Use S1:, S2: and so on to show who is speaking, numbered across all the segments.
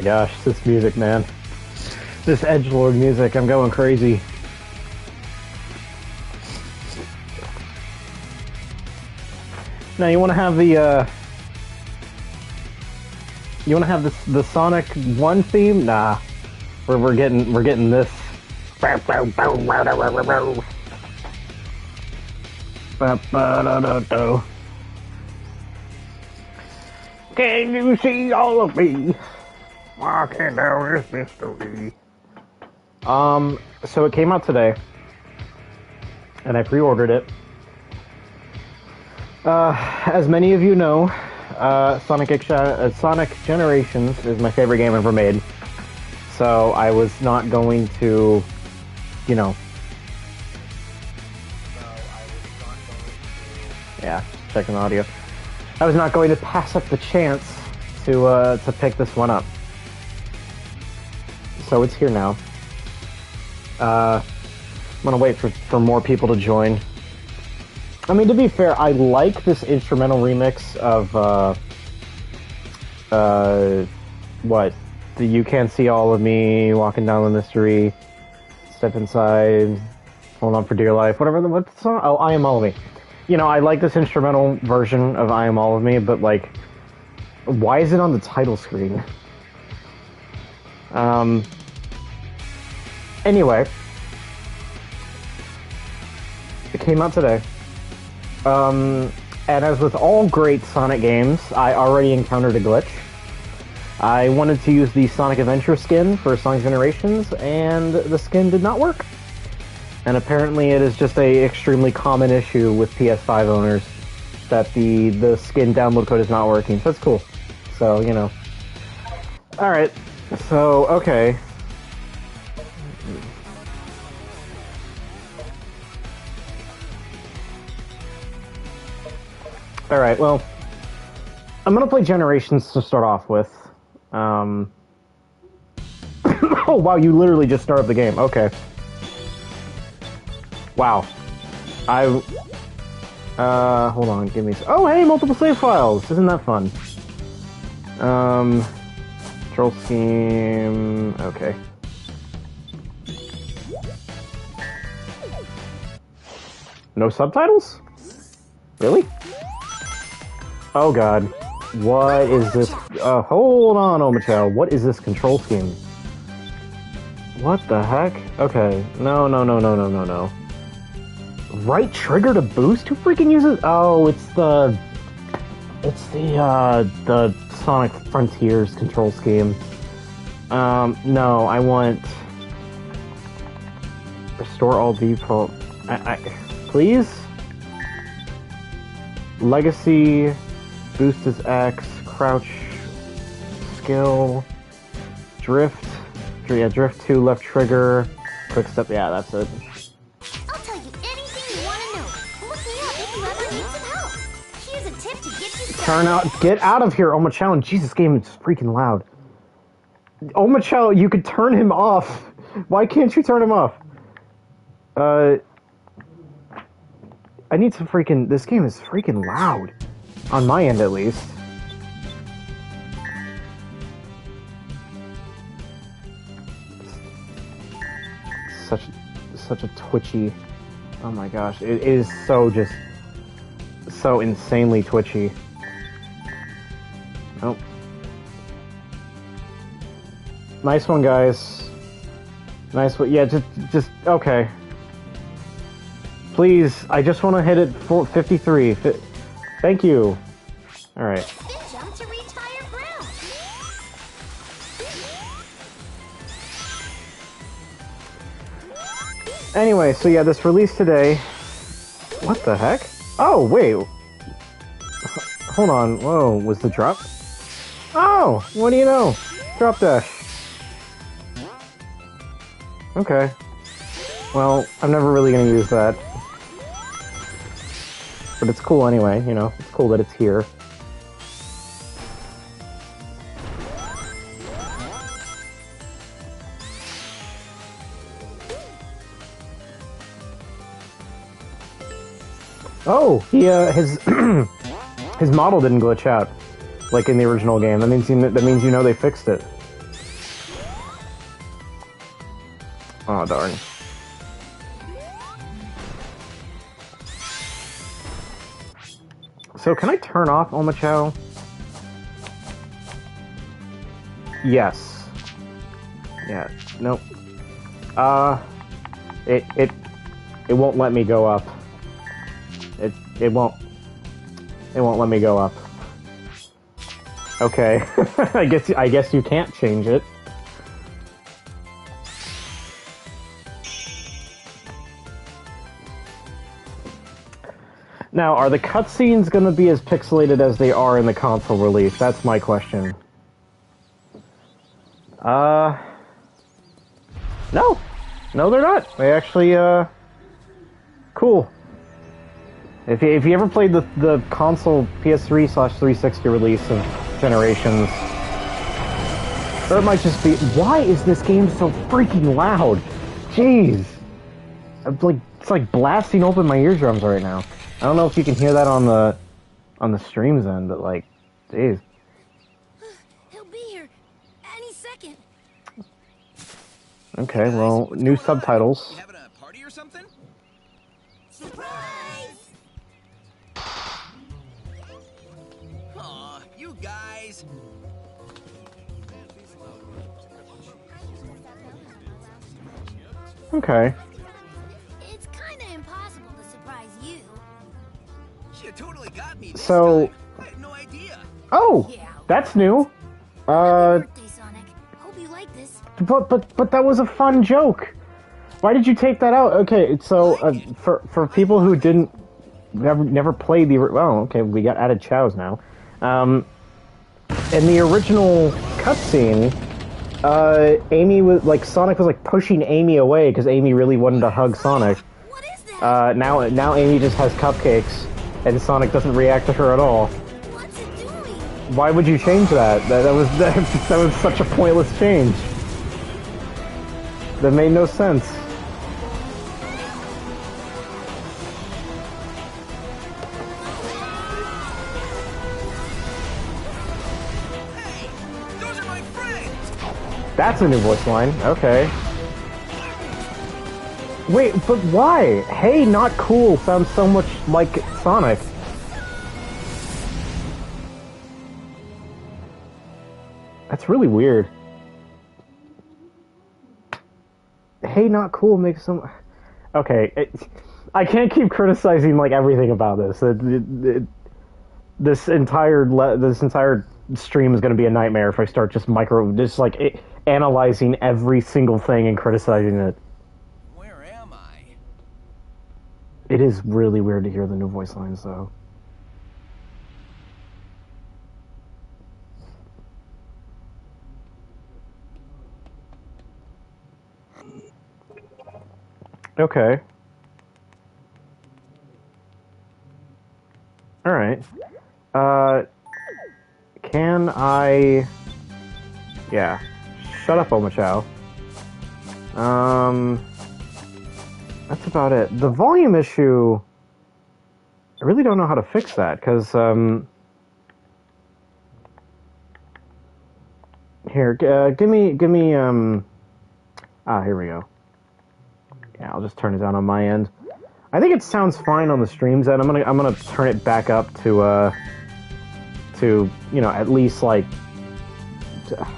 S1: Gosh, this music, man. This edgelord music, I'm going crazy. Now you want to have the you want to have the Sonic 1 theme? Nah, we're getting this. Can you see all of me? Walking down this mystery. So it came out today, and I pre-ordered it. As many of you know, Sonic Generations is my favorite game ever made. So I was not going to, you know. Yeah, checking audio. I was not going to pass up the chance to pick this one up. So it's here now. I'm gonna wait for more people to join. I mean, to be fair, I like this instrumental remix of, what? The You Can't See All of Me, Walking Down the Mystery, Step Inside, Hold On for Dear Life, whatever, what's the song? Oh, I Am All of Me. You know, I like this instrumental version of I Am All of Me, but, like, why is it on the title screen? Anyway, it came out today. And as with all great Sonic games, I already encountered a glitch. I wanted to use the Sonic Adventure skin for Sonic Generations, and the skin did not work. And apparently it is just a extremely common issue with PS5 owners that the skin download code is not working. So that's cool. So, you know. Alright, so, okay. Alright, well, I'm gonna play Generations to start off with. Oh, wow, you literally just started the game. Okay. Wow. Hold on, give me... Oh, hey, multiple save files! Isn't that fun? Control scheme... Okay. No subtitles? Really? Oh god. What is this? Hold on, Omochao. What is this control scheme? What the heck? Okay. No. Right trigger to boost? Who freaking uses... Oh, it's the Sonic Frontiers control scheme. No, I want... Restore all default... Please? Legacy... Boost is X, crouch, skill, drift, yeah, drift 2, left trigger, quick step, yeah, that's it.
S2: I'll tell you anything you want to know. Look me up if you ever need some help. Here's a tip to get you started.
S1: Get out of here, Omochao. Jesus, game is freaking loud. Omochao, you could turn him off. Why can't you turn him off? I need some freaking, this game is freaking loud. On my end, at least. Such a twitchy... Oh my gosh, it is so insanely twitchy. Oh. Nice one, guys. Nice one. Yeah, just okay. Please, I just want to hit it for 53. Thank you. Alright.
S2: Jump to reach higher ground.
S1: Anyway, so yeah, this released today. What the heck? Oh, wait. Hold on. Whoa, was the drop? Oh, what do you know? Drop dash. Okay. Well, I'm never really gonna use that. But it's cool anyway, you know, it's cool that it's here. Oh, he his his model didn't glitch out like in the original game. That means you know they fixed it. Oh, darn. So, can I turn off Omochao? Yes. Yeah, nope. It won't let me go up. It won't let me go up. Okay. I guess you can't change it. Now, are the cutscenes going to be as pixelated as they are in the console release? That's my question. No. No, they're not. They actually, cool. If you ever played the console PS3/360 release of Generations, or it might just be, why is this game so freaking loud? Jeez. It's like blasting open my eardrums right now. I don't know if you can hear that on the stream's end, but like, jeez.
S2: He'll be here any second.
S1: Okay, well, new subtitles.
S3: You having a party or something?
S2: Surprise!
S3: Aw, you guys.
S1: Okay.
S2: It's kind of impossible to surprise you.
S3: You totally got me this
S1: So-
S3: time. I had no idea.
S1: Oh, that's new.
S2: Happy birthday, Sonic. Hope you like this.
S1: But that was a fun joke. Why did you take that out? Okay, so for people who never played okay, we got added chows now. In the original cutscene, Amy was Sonic was pushing Amy away because Amy really wanted to hug Sonic.
S2: What is that?
S1: Now Amy just has cupcakes, and Sonic doesn't react to her at all.
S2: What's it doing?
S1: Why would you change that? That was such a pointless change. That made no sense.
S3: Hey, those are my friends.
S1: That's a new voice line. Okay. Wait, but why? Hey, not cool sounds so much like Sonic. That's really weird. Hey, not cool makes some. Okay, I can't keep criticizing everything about this. This entire stream is going to be a nightmare if I start just analyzing every single thing and criticizing it.
S3: Where am I?
S1: It is really weird to hear the new voice lines, though. Okay. Alright. Can I... Yeah. Shut up, Omochao. That's about it. The volume issue... I really don't know how to fix that, because, Here, give me, here we go. Yeah, I'll just turn it down on my end. I think it sounds fine on the stream's end. I'm gonna turn it back up to at least I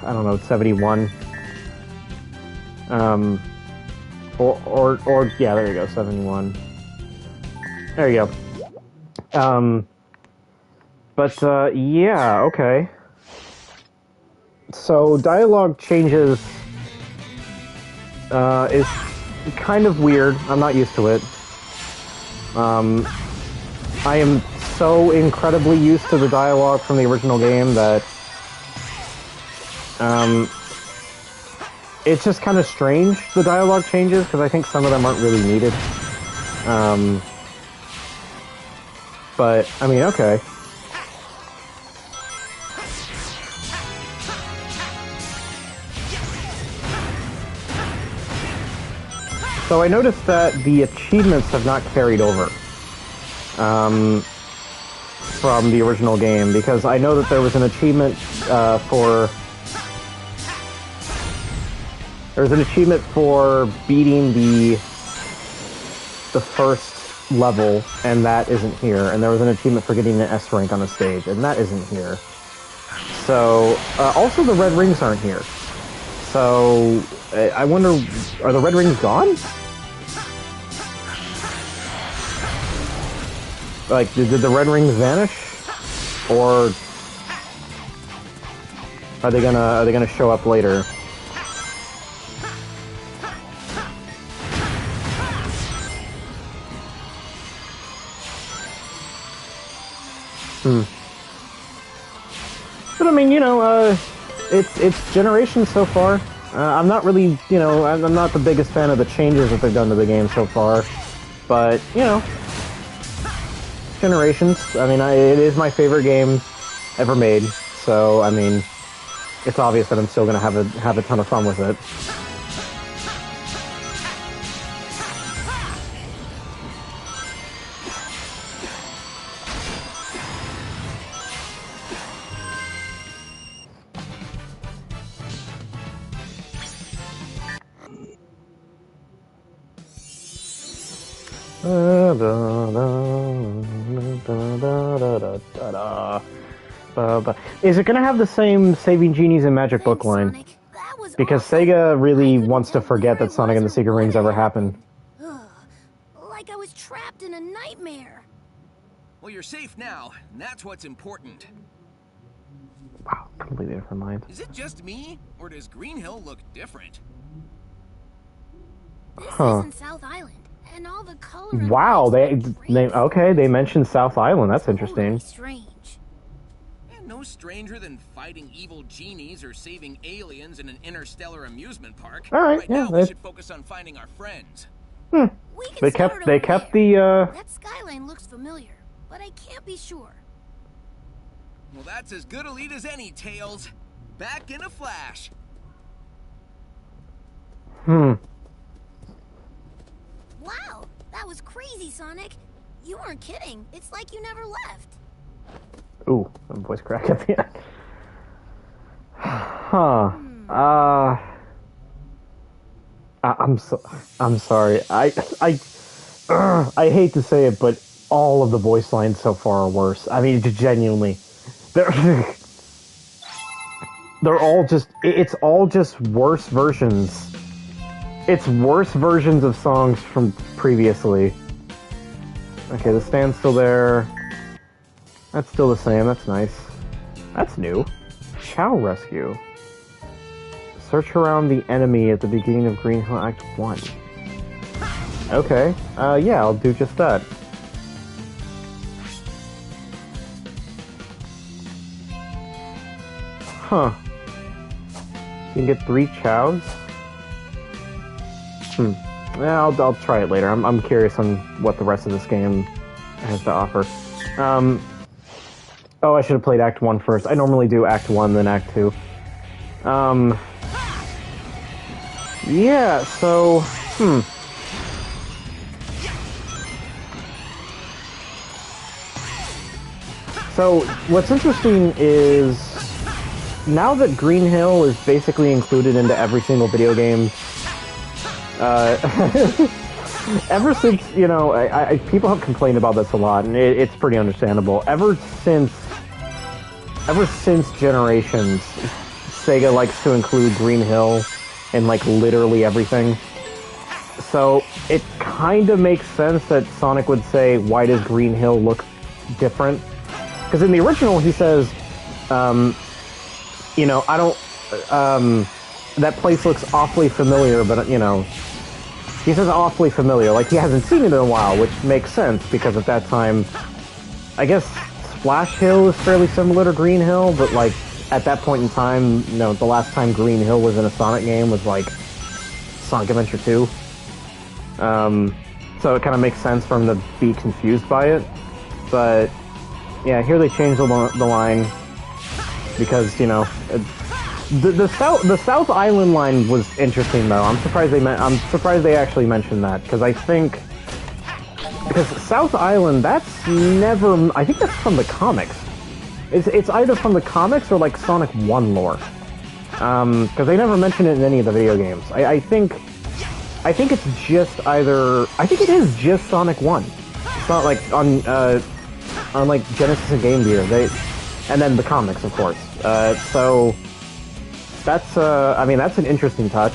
S1: don't know, 71. Or yeah, there you go, 71. There you go. Yeah, okay. So dialogue changes is kind of weird. I'm not used to it. I am so incredibly used to the dialogue from the original game that it's just kind of strange, the dialogue changes, because I think some of them aren't really needed. But, I mean, okay. So I noticed that the achievements have not carried over from the original game, because I know that there was an achievement for There's an achievement for beating the first level, and that isn't here. And there was an achievement for getting an S rank on a stage, and that isn't here. So, also the red rings aren't here. So, I wonder, are the red rings gone? Like, did the red rings vanish? Or are they gonna show up later? But I mean, you know, it's Generations so far. I'm not really, you know, I'm not the biggest fan of the changes that they've done to the game so far. But, you know, Generations. I mean, it is my favorite game ever made. So, I mean, it's obvious that I'm still gonna have a ton of fun with it. Is it gonna have the same Saving Genies and Magic Book line?
S2: Sonic. That was
S1: Because
S2: awesome.
S1: Sega really
S2: I couldn't
S1: wants to
S2: tell
S1: forget
S2: where
S1: that
S2: I
S1: Sonic and the
S2: was or
S1: Secret Rings
S2: where
S1: ever
S2: I
S1: happened.
S2: Ugh. Like I was trapped in a nightmare.
S3: Well, you're safe now, and that's what's important.
S1: Wow, completely different line.
S3: Is it just me, or does Green Hill look different?
S2: This
S1: Huh.
S2: isn't South Island, and all the color. and
S1: Wow,
S2: lights are
S1: they
S2: crazy.
S1: okay, they mentioned South Island. That's
S2: Totally
S1: interesting.
S2: strange.
S3: And no stranger than fighting evil genies or saving aliens in an interstellar amusement park.
S1: All right, yeah,
S3: now we
S1: they-
S3: should focus on finding our friends.
S2: We can
S1: They
S2: start
S1: kept
S2: over
S1: the
S2: there. That skyline looks familiar, but I can't be sure.
S3: Well, that's as good a lead as any, Tails. Back in a flash.
S1: hmm.
S2: Wow, that was crazy, Sonic. You weren't kidding. It's like you never left.
S1: Ooh, a voice crack at the end. Huh. I'm sorry. I hate to say it, but all of the voice lines so far are worse. I mean, genuinely, they're they're all just it's all just worse versions. It's worse versions of songs from previously. Okay, the stand's still there. That's still the same. That's nice. That's new. Chow Rescue. Search around the enemy at the beginning of Green Hill Act 1. Okay. Yeah, I'll do just that. Huh. You can get 3 chows? Yeah, I'll try it later. I'm curious on what the rest of this game has to offer. Oh, I should have played Act 1 first. I normally do Act 1, then Act 2. Yeah, so, So, what's interesting is, now that Green Hill is basically included into every single video game, ever since, you know, people have complained about this a lot, and it's pretty understandable. Ever since Generations, Sega likes to include Green Hill in, like, literally everything. So, it kind of makes sense that Sonic would say, why does Green Hill look different? Because in the original, he says, you know, I don't, that place looks awfully familiar, but, you know, he says awfully familiar, like he hasn't seen it in a while, which makes sense, because at that time, I guess Splash Hill is fairly similar to Green Hill, but, like, at that point in time, you know, the last time Green Hill was in a Sonic game was, like, Sonic Adventure 2. So it kind of makes sense for him to be confused by it, but, yeah, here they changed the line, because, you know, the South Island line was interesting though. I'm surprised they actually mentioned that, because South Island, that's never, I think that's from the comics. It's either from the comics or like Sonic 1 lore. Because they never mention it in any of the video games. I think it's just either... I think it is just Sonic 1. It's not like on like Genesis and Game Gear. And then the comics, of course. So that's I mean, that's an interesting touch.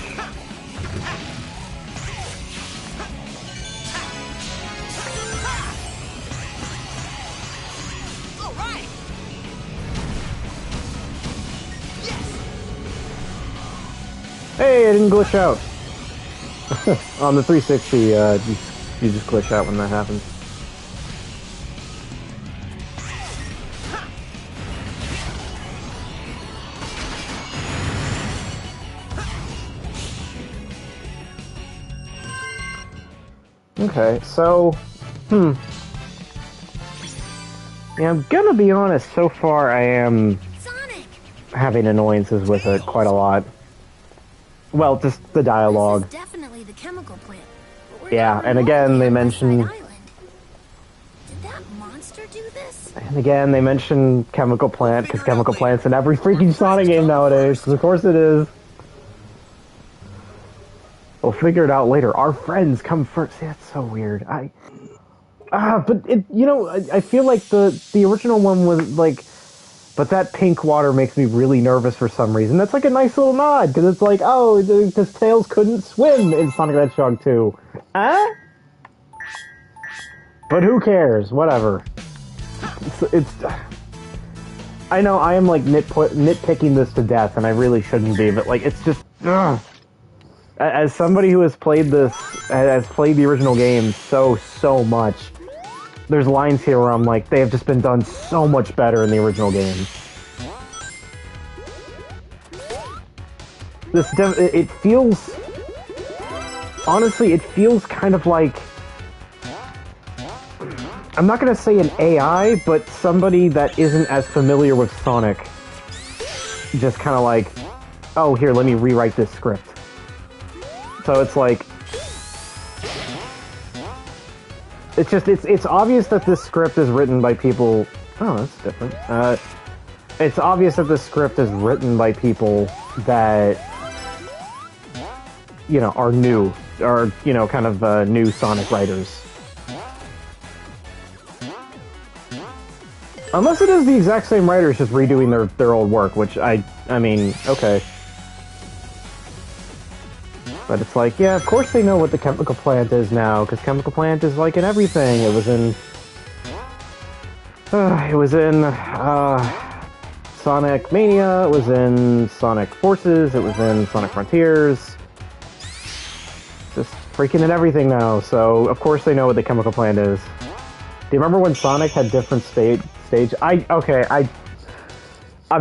S1: Hey, I didn't glitch out. On the 360, you just glitch out when that happens. Okay, so, yeah, I'm gonna be honest, so far I am
S2: Sonic!
S1: having annoyances with it quite a lot. Well, just the dialogue.
S2: This is definitely the chemical plant. But we're
S1: Yeah,
S2: not
S1: and
S2: on
S1: again, they
S2: Outside
S1: mention...
S2: Island. Did that monster do this?
S1: And again, they mention Chemical Plant, because Chemical Plant's in every freaking Sonic game nowadays, 'cause of course it is. We'll figure it out later. Our friends come first. Yeah, that's so weird. But it, you know, I feel like the original one was like, but that pink water makes me really nervous for some reason. That's like a nice little nod, because it's like, oh, because Tails couldn't swim in Sonic the Hedgehog 2. Huh? But who cares? Whatever. It's I know I am like nitpicking this to death, and I really shouldn't be, but like, it's just, ugh. As somebody who has played the original game so much, there's lines here where I'm like, they have just been done so much better in the original game. It feels... Honestly, it feels kind of like... I'm not gonna say an AI, but somebody that isn't as familiar with Sonic. Just kind of like, oh, here, let me rewrite this script. So it's like... It's obvious that this script is written by people... Oh, that's different. It's obvious that this script is written by people that, you know, are new. Or, you know, kind of new Sonic writers. Unless it is the exact same writers just redoing their old work, which I mean, okay. But it's like, yeah, of course they know what the Chemical Plant is now, because Chemical Plant is like in everything. It was in Sonic Mania, it was in Sonic Forces, it was in Sonic Frontiers. Just freaking in everything now, so of course they know what the Chemical Plant is. Do you remember when Sonic had different stage? I'm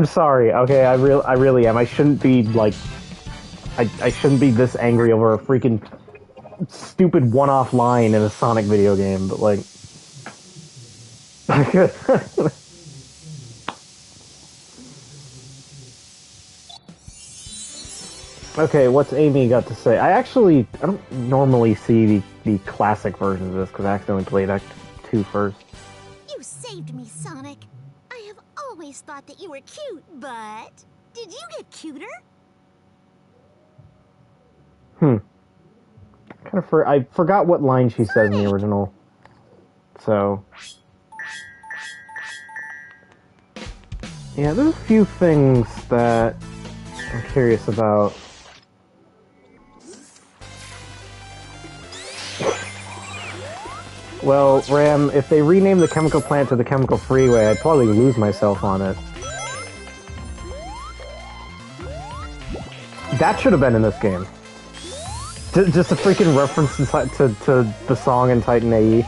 S1: sorry, okay, I really am. I shouldn't be, like... I shouldn't be this angry over a freaking stupid one-off line in a Sonic video game, but like... Okay, what's Amy got to say? I don't normally see the classic versions of this, because I accidentally played Act 2 first.
S2: You saved me, Sonic. I have always thought that you were cute, but... Did you get cuter?
S1: I forgot what line she says in the original. So... Yeah, there's a few things that I'm curious about. Well, Ram, if they rename the Chemical Plant to the Chemical Freeway, I'd probably lose myself on it. That should have been in this game. Just a freaking reference to the song in Titan AE.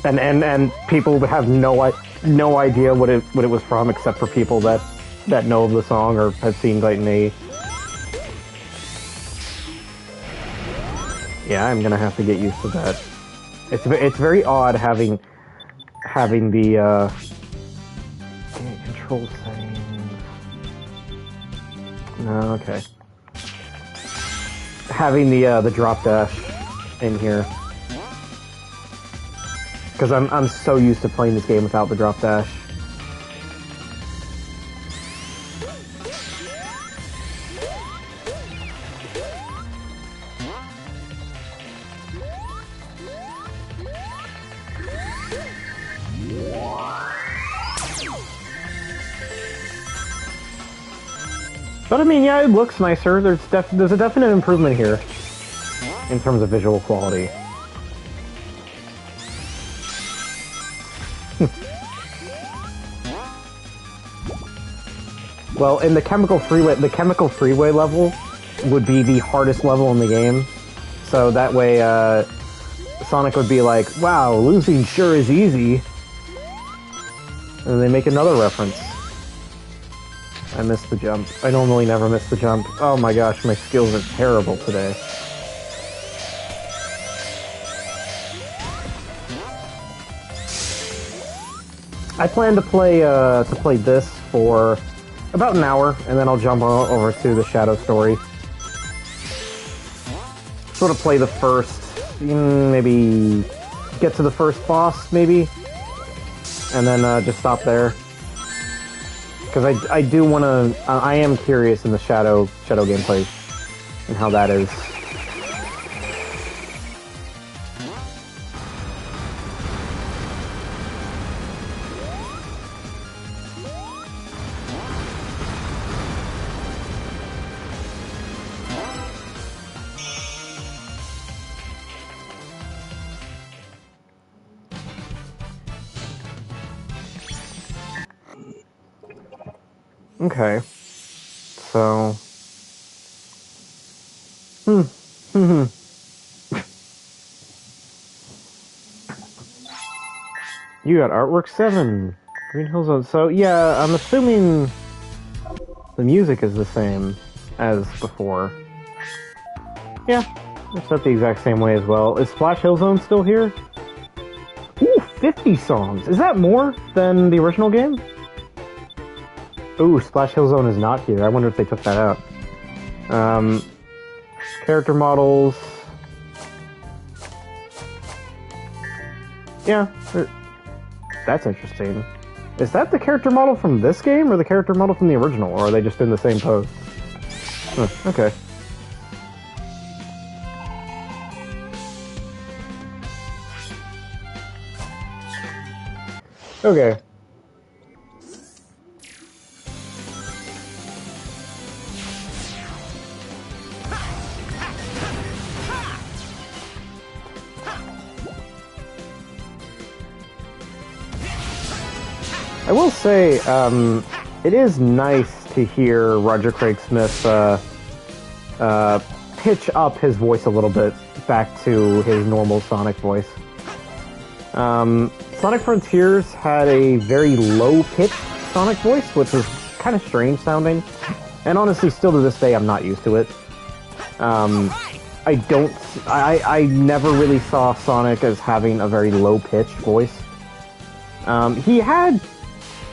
S1: And people have no idea what it was from, except for people that know of the song or have seen Titan AE. Yeah, I'm gonna have to get used to that. It's very odd having the control settings. No, okay. Having the drop dash in here, because I'm so used to playing this game without the drop dash. But I mean, yeah, it looks nicer. There's a definite improvement here in terms of visual quality. Well, in the Chemical Freeway level would be the hardest level in the game. So that way, Sonic would be like, "Wow, losing sure is easy." And they make another reference. I missed the jump. I normally never miss the jump. Oh my gosh, my skills are terrible today. I plan to play this for about an hour, and then I'll jump over to the Shadow Story. Sort of play the first, maybe get to the first boss, maybe, and then just stop there. Because I do want to. I am curious in the Shadow gameplay and how that is. Okay, so, you got Artwork 7, Green Hill Zone. So yeah, I'm assuming the music is the same as before. Yeah, it's set the exact same way as well. Is Splash Hill Zone still here? Ooh, 50 songs. Is that more than the original game? Ooh, Splash Hill Zone is not here. I wonder if they took that out. Character models. Yeah, that's interesting. Is that the character model from this game, or the character model from the original, or are they just in the same pose? Huh, okay. Okay. I will say, it is nice to hear Roger Craig Smith pitch up his voice a little bit back to his normal Sonic voice. Sonic Frontiers had a very low-pitched Sonic voice, which was kind of strange sounding, and honestly, still to this day, I'm not used to it. I never really saw Sonic as having a very low-pitched voice.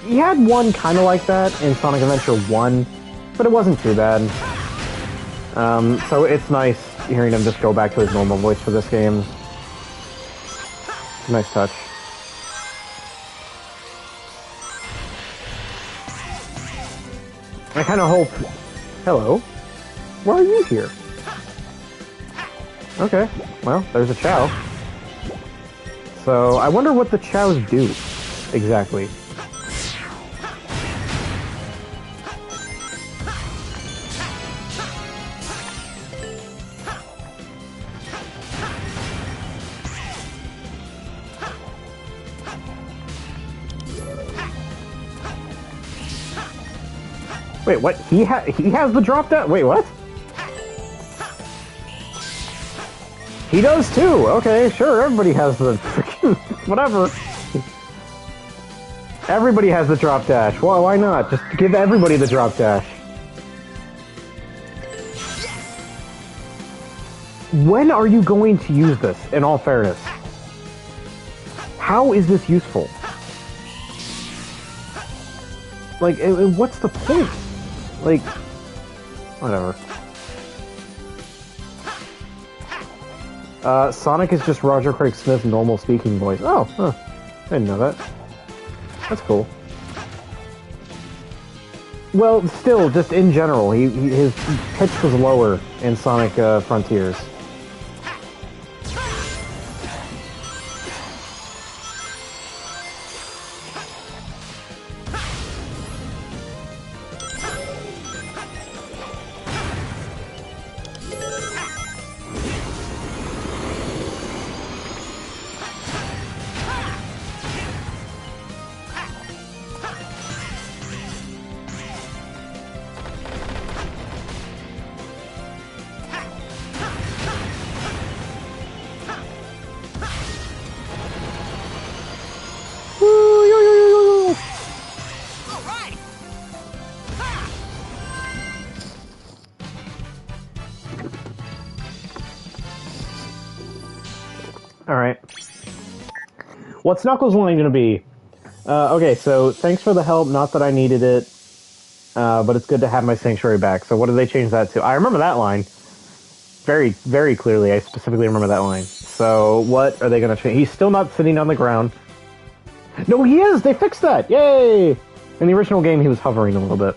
S1: He had one kind of like that in Sonic Adventure 1, but it wasn't too bad. So it's nice hearing him just go back to his normal voice for this game. Nice touch. I kind of hope... Hello? Why are you here? Okay, well, there's a Chao. So, I wonder what the Chaos do, exactly. Wait, what? He has the drop down? Wait, what? He does too! Okay, sure, everybody has the freaking... whatever. Everybody has the drop dash. Well, why not? Just give everybody the drop dash. When are you going to use this, in all fairness? How is this useful? Like, what's the point? Like, whatever. Sonic is just Roger Craig Smith's normal speaking voice. Oh, huh. I didn't know that. That's cool. Well, still, just in general, his pitch was lower in Sonic Frontiers. Alright. What's Knuckles' line gonna be? Okay, so thanks for the help, not that I needed it, but it's good to have my sanctuary back. So what did they change that to? I remember that line. Very, very clearly, I specifically remember that line. So what are they gonna change? He's still not sitting on the ground. No, he is! They fixed that! Yay! In the original game, he was hovering a little bit.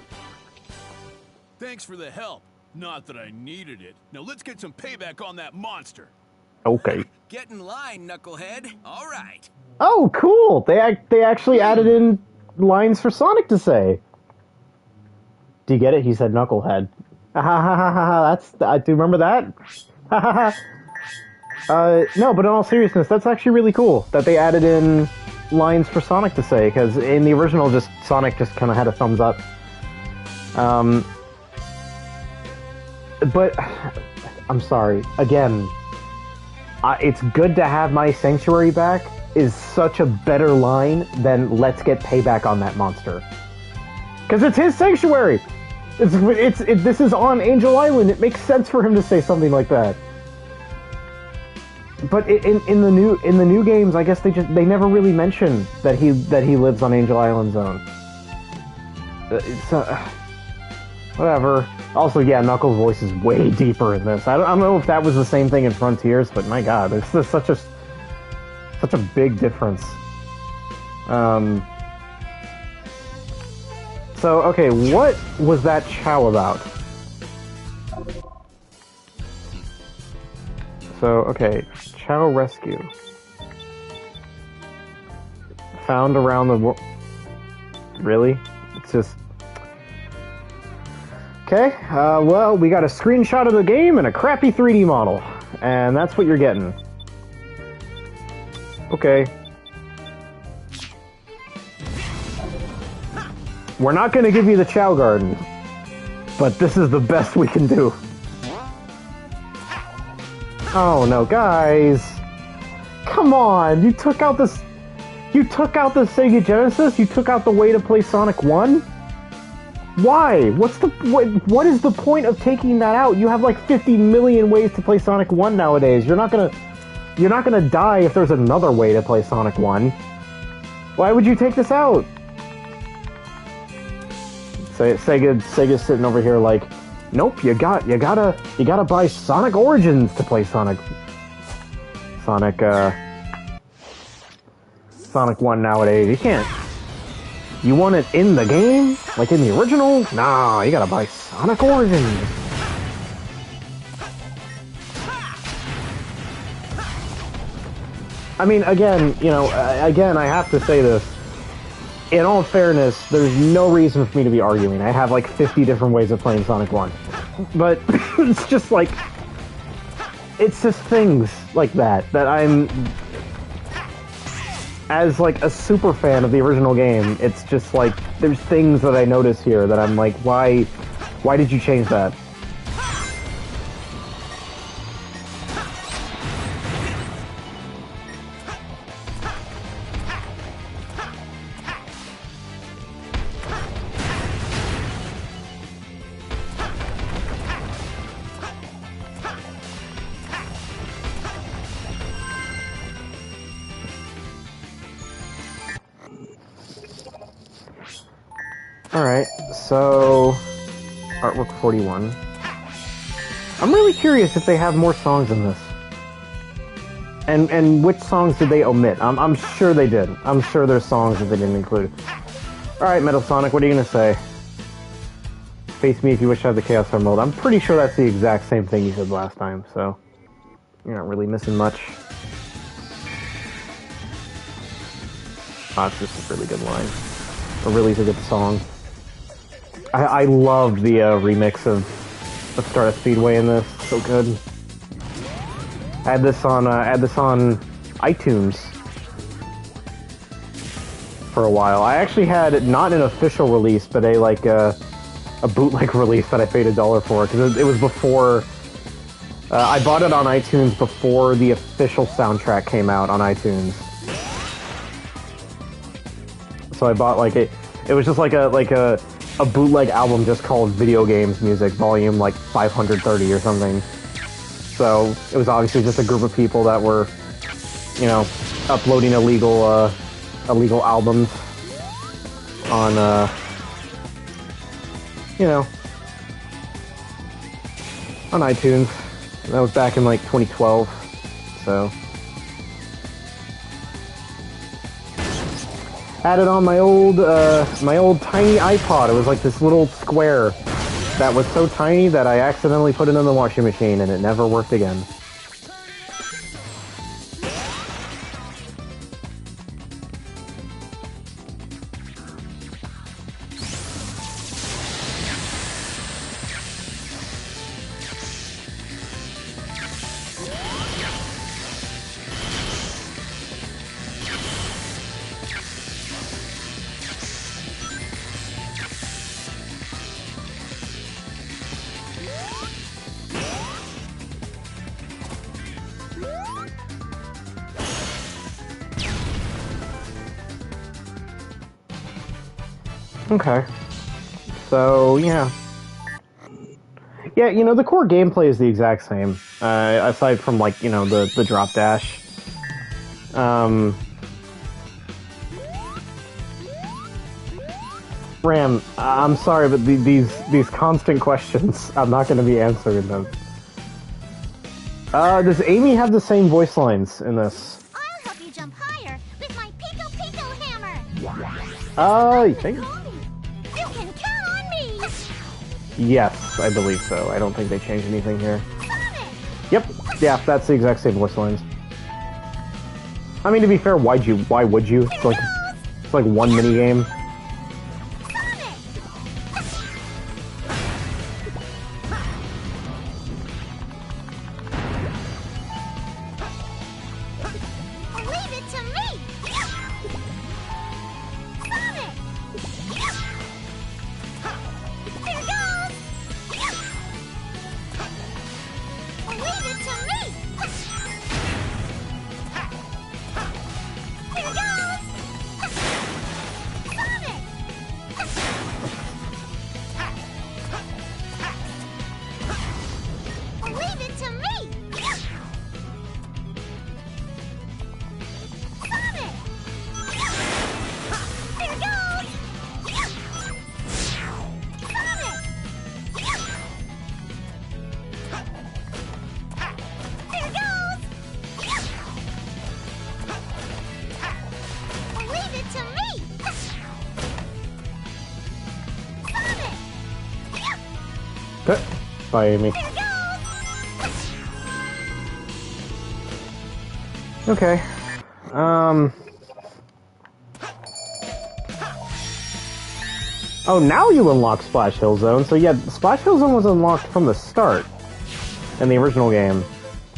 S4: Thanks for the help. Not that I needed it. Now let's get some payback on that monster.
S1: Okay.
S3: Get in line, knucklehead. All right.
S1: Oh, cool! They actually added in lines for Sonic to say. Do you get it? He said knucklehead. Ha ha ha ha ha! I do remember that. Ha ha ha. No, but in all seriousness, that's actually really cool that they added in lines for Sonic to say, because in the original, just Sonic just kind of had a thumbs up. But I'm sorry. Again, it's good to have my sanctuary back is such a better line than let's get payback on that monster. Because it's his sanctuary. This is on Angel Island. It makes sense for him to say something like that. But in the new games, I guess they never really mention that he lives on Angel Island Zone. Whatever. Also, yeah, Knuckles' voice is way deeper in this. I don't know if that was the same thing in Frontiers, but my God, there's such a big difference. So, okay, what was that Chow about? So, okay, Chow Rescue. Found around the world. Really? It's just... Okay, well, we got a screenshot of the game and a crappy 3D model. And that's what you're getting. Okay. We're not going to give you the Chow Garden, but this is the best we can do. Oh no, guys. Come on, you took out the Sega Genesis? You took out the way to play Sonic 1? Why? What is the point of taking that out? You have like 50 million ways to play Sonic 1 nowadays. You're not gonna die if there's another way to play Sonic 1. Why would you take this out? Sega's sitting over here like, nope, you gotta buy Sonic Origins to play Sonic 1 nowadays. You can't. You want it in the game? Like in the original? Nah, you gotta buy Sonic Origins. I mean, again, I have to say this. In all fairness, there's no reason for me to be arguing. I have like 50 different ways of playing Sonic 1. But it's just like... It's just things like that I'm... As like a super fan of the original game, it's just like, there's things that I notice here that I'm like, why did you change that? Alright, so... Artwork 41. I'm really curious if they have more songs in this. And which songs did they omit? I'm sure they did. I'm sure there's songs that they didn't include. Alright, Metal Sonic, what are you gonna say? Face me if you wish to have the Chaos Star mode. I'm pretty sure that's the exact same thing you said last time, so... You're not really missing much. It's just a really good line. A really good song. I love the remix of Stardust Speedway in this. So good. Add this on iTunes for a while. I actually had not an official release, but a bootleg release that I paid $1 for because it was before. I bought it on iTunes before the official soundtrack came out on iTunes. So I bought like it. It was just like a bootleg album just called Video Games Music Volume like 530 or something. So it was obviously just a group of people that were you know, uploading illegal albums on, you know, on iTunes. That was back in like 2012, so. Had it on my old tiny iPod. It was like this little square that was so tiny that I accidentally put it in the washing machine and it never worked again. Okay. So, yeah. Yeah, you know, the core gameplay is the exact same. Aside from, like, you know, the drop dash. Ram, I'm sorry, but these constant questions, I'm not going to be answering them. Does Amy have the same voice lines in this?
S2: I'll help you jump higher with my Pico Pico hammer.
S1: You think?
S2: You can count on me.
S1: Yes, I believe so. I don't think they changed anything here.
S2: Sonic.
S1: Yep, yeah, that's the exact same voice lines. I mean, to be fair, why would you? It's like one mini game.
S2: Leave it to me. Sonic. Here goes. Leave it to me. Here goes. Sonic. Leave it to me. Sonic. Here goes. Sonic. Here goes. Leave it to me. Sonic.
S1: Bye, Amy.
S2: Here goes.
S1: Okay. Oh, now you unlock Splash Hill Zone. So yeah, Splash Hill Zone was unlocked from the start in the original game.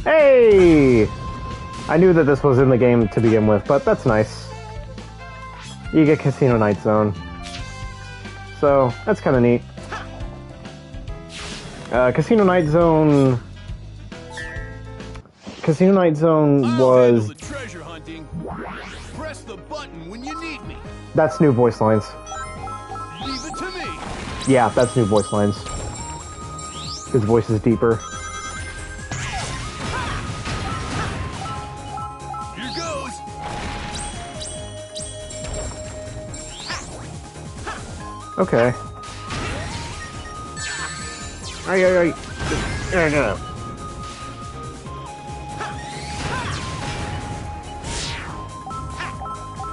S1: Hey! I knew that this was in the game to begin with, but that's nice. You get Casino Night Zone. So, that's kind of neat. Casino Night Zone
S4: I'll handle
S1: was...
S4: the treasure hunting. Press the button when you need me.
S1: That's new voice lines.
S4: Leave it to me.
S1: Yeah, that's new voice lines. His voice is deeper.
S4: Here goes.
S1: Okay. Ay. No.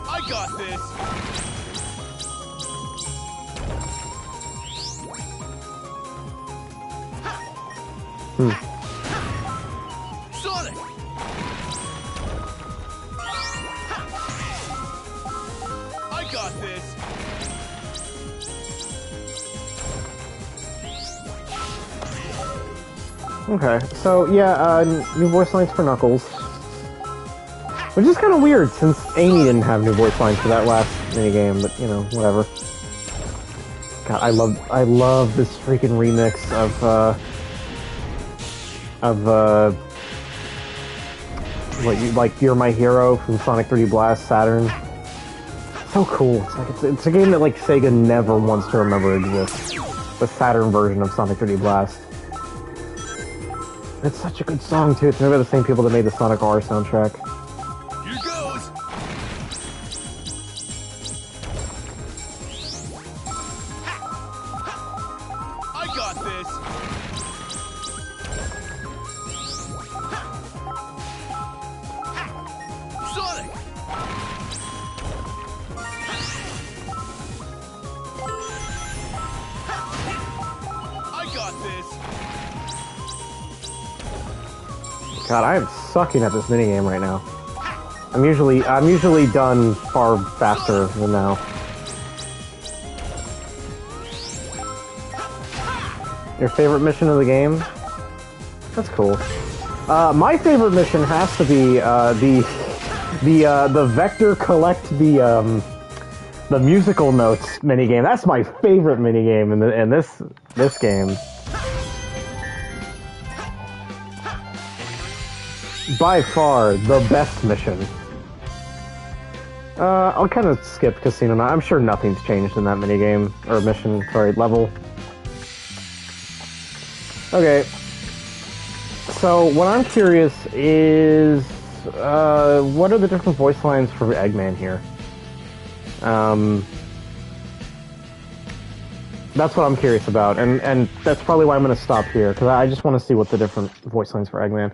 S4: I got this. Sonic. I got this.
S1: Okay, so yeah, new voice lines for Knuckles. Which is kind of weird, since Amy didn't have new voice lines for that last minigame, but, you know, whatever. God, I love this freaking remix You're My Hero from Sonic 3D Blast Saturn. So cool. It's a game that, like, Sega never wants to remember exists. The Saturn version of Sonic 3D Blast. It's such a good song, too. It's made by the same people that made the Sonic R soundtrack. God, I am sucking at this minigame right now. I'm usually done far faster than now. Your favorite mission of the game? That's cool. My favorite mission has to be the Vector collect the musical notes minigame. That's my favorite minigame in this game. By far the best mission. I'll kind of skip Casino now. I'm sure nothing's changed in that minigame or mission. Sorry, level. Okay. So what I'm curious is, what are the different voice lines for Eggman here? That's what I'm curious about, and that's probably why I'm going to stop here, because I just want to see what the different voice lines for Eggman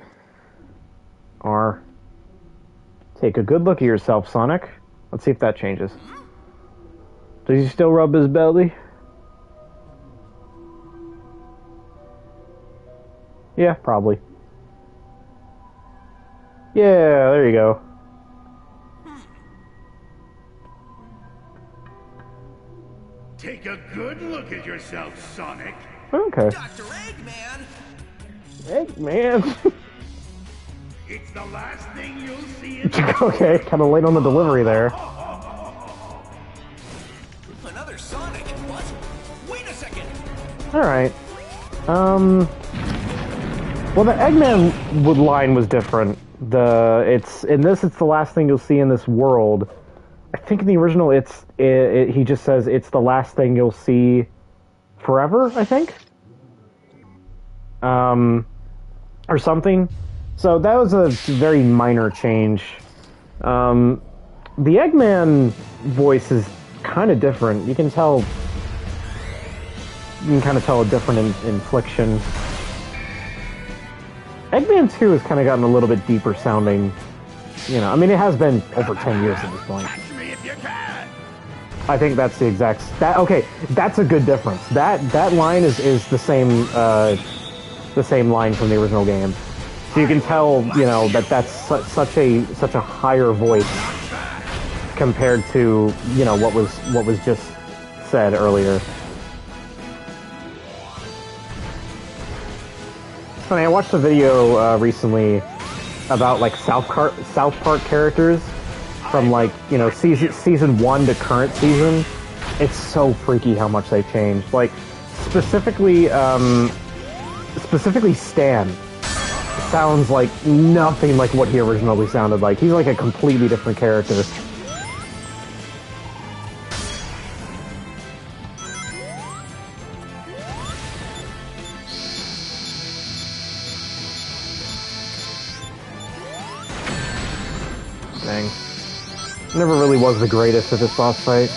S1: are. Take a good look at yourself, Sonic. Let's see if that changes. Does he still rub his belly? Yeah, probably. Yeah, there you go.
S5: Take a good look at yourself, Sonic.
S1: Okay.
S3: Dr. Eggman!
S1: Eggman.
S5: It's the last thing you'll see in
S1: Okay, kind of late on the delivery there.
S3: Another Sonic? What? Wait a second!
S1: Alright. Well, the Eggman line was different. It's the last thing you'll see in this world. I think in the original, he just says it's the last thing you'll see forever, I think. Or something. So that was a very minor change. The Eggman voice is kind of different. You can kind of tell a different inflection. Eggman 2 has kind of gotten a little bit deeper sounding. You know, I mean, it has been over 10 years at this point.
S5: Catch me if you can.
S1: I think that's the exact... Okay, that's a good difference. That line is the same line from the original game. So you can tell, you know, that's such a higher voice compared to, you know, what was just said earlier. It's funny, I watched a video recently about like South Park characters from like, you know, season 1 to current season. It's so freaky how much they've changed. Like specifically Stan sounds like nothing like what he originally sounded like. He's like a completely different character. Dang. Never really was the greatest at this boss fight.